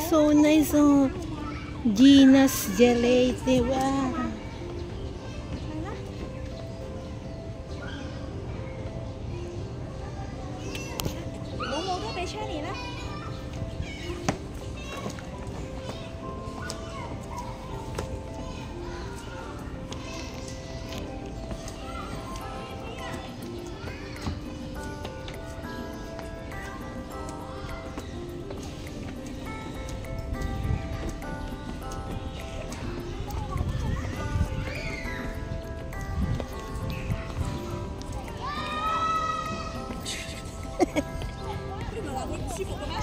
so nice. Oh, Gina's Gelate. Wow.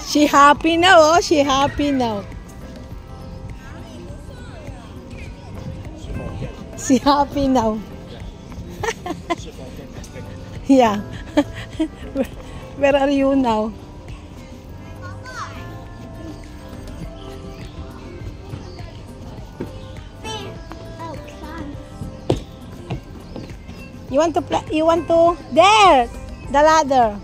She happy now, oh, she happy now. She happy now. Yeah. Where are you now? You want to play? You want to? There! The ladder.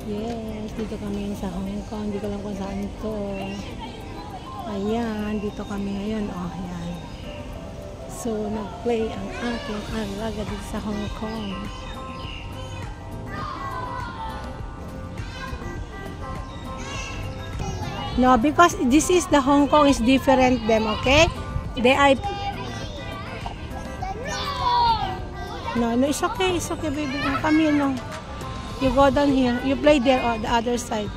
Yes, dito kami sa Hong Kong. Hindi ko lang kung saan ito. Ayan, dito kami ngayon. Oh, ayan. So, nag-play ang aking alaga dito sa Hong Kong. No, because this is the Hong Kong is different them, okay? They are... No, it's okay, baby. Come here, no. You go down here. You play there on the other side.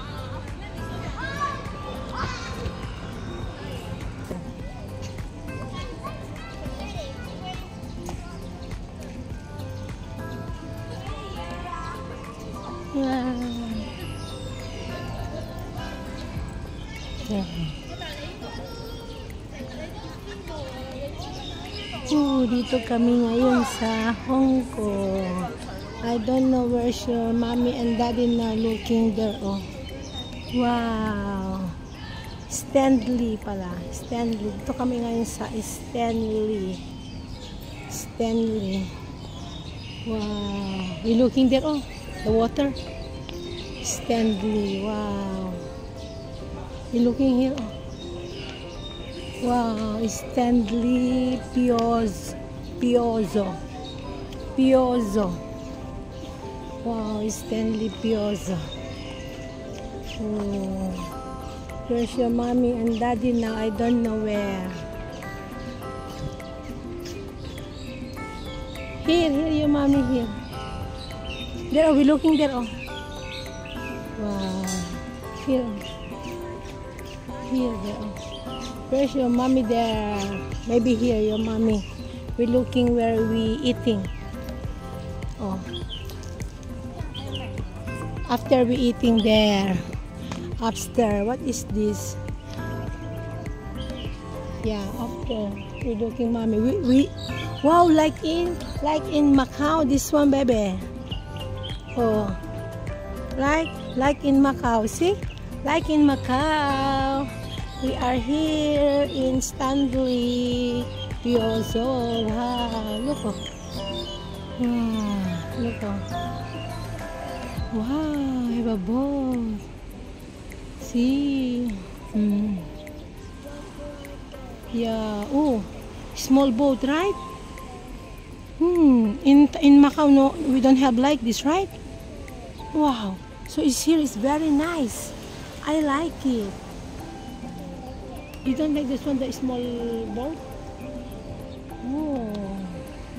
Yeah. Dito kami ngayon sa Hong Kong. I don't know where's your mommy and daddy now looking there. Oh, wow. Stanley pala. Stanley. Dito kami ngayon sa Stanley. Stanley. Wow. You looking there? Oh, the water. Stanley. Wow. You looking here? Oh. Wow. Stanley Piozzo. Wow, Stanley Piozza. Oh, where's your mommy and daddy now? I don't know where. Here, your mommy here. There, are we looking there? Oh, wow. Here, there. Oh. Where's your mommy there? Maybe here, your mommy. We're looking where we eating. Oh. After we eating there, upstairs. What is this? Yeah, after we looking, mommy. We wow, like in Macau. This one, baby. Oh, like in Macau. See, like in Macau. We are here in Stanley Piozzo. Wow, look. Wow, look. Wow, I have a boat. See? Yeah. Oh, small boat, right? In Macau, no, we don't have like this, right? Wow. So it's here. It's very nice. I like it. You don't like this one, the small boat? Oh,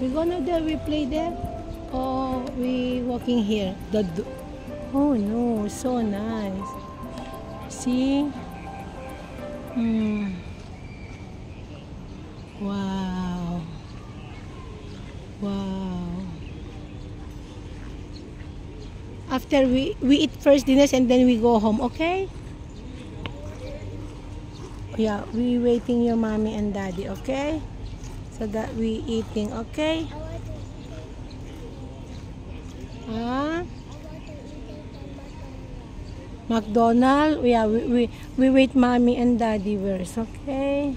we gonna there. We play there. Oh, we walking here. Oh no, so nice. See? Wow. Wow. After we eat first dinners and then we go home, okay? Yeah, we waiting your mommy and daddy, okay? So that we eating, okay? McDonald's? Yeah, we wait mommy and daddy first, okay?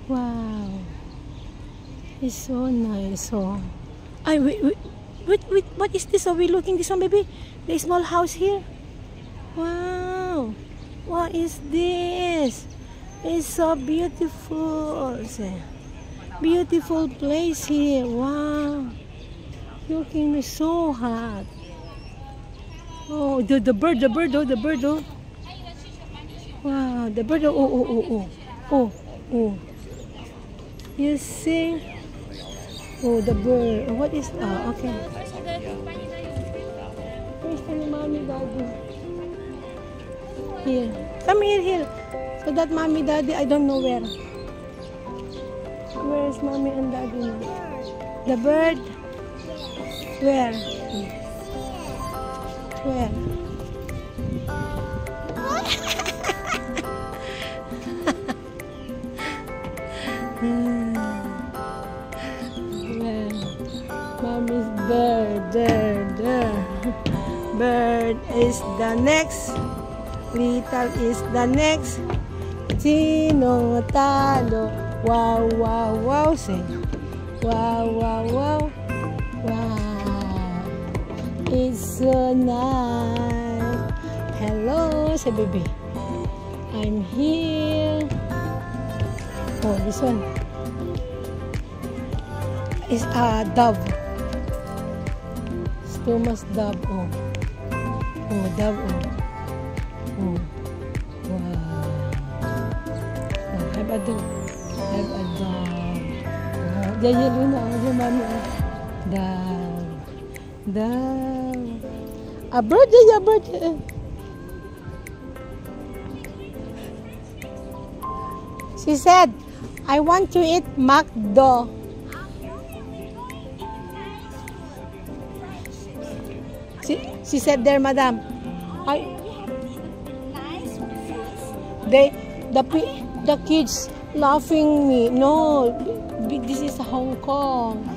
Wow. It's so nice, oh. Ay, wait, what is this? Are we looking this one, baby? The small house here? Wow. What is this? It's so beautiful. Beautiful place here. Wow. Looking so hot. Oh, the bird, oh. Wow, the bird, oh. You see? Oh, the bird. What is, okay. Where's the mommy, daddy? Here. Come here. So that mommy, daddy, I don't know where. Where's mommy and daddy now? The bird? Where? Where? Mommy's bird, there. Bird is the next. Little is the next. Sino talo? Wow. Say. Wow. It's so nice. Hello, say baby. I'm here. Oh, this one is a dove. It's Thomas dove. Oh, dove. Oh, wow. Oh, have a dove. The yellow na. The mommy. Dove. A bird. She said, I want to eat McDo. She said there, madam. The kids laughing me. No, this is Hong Kong.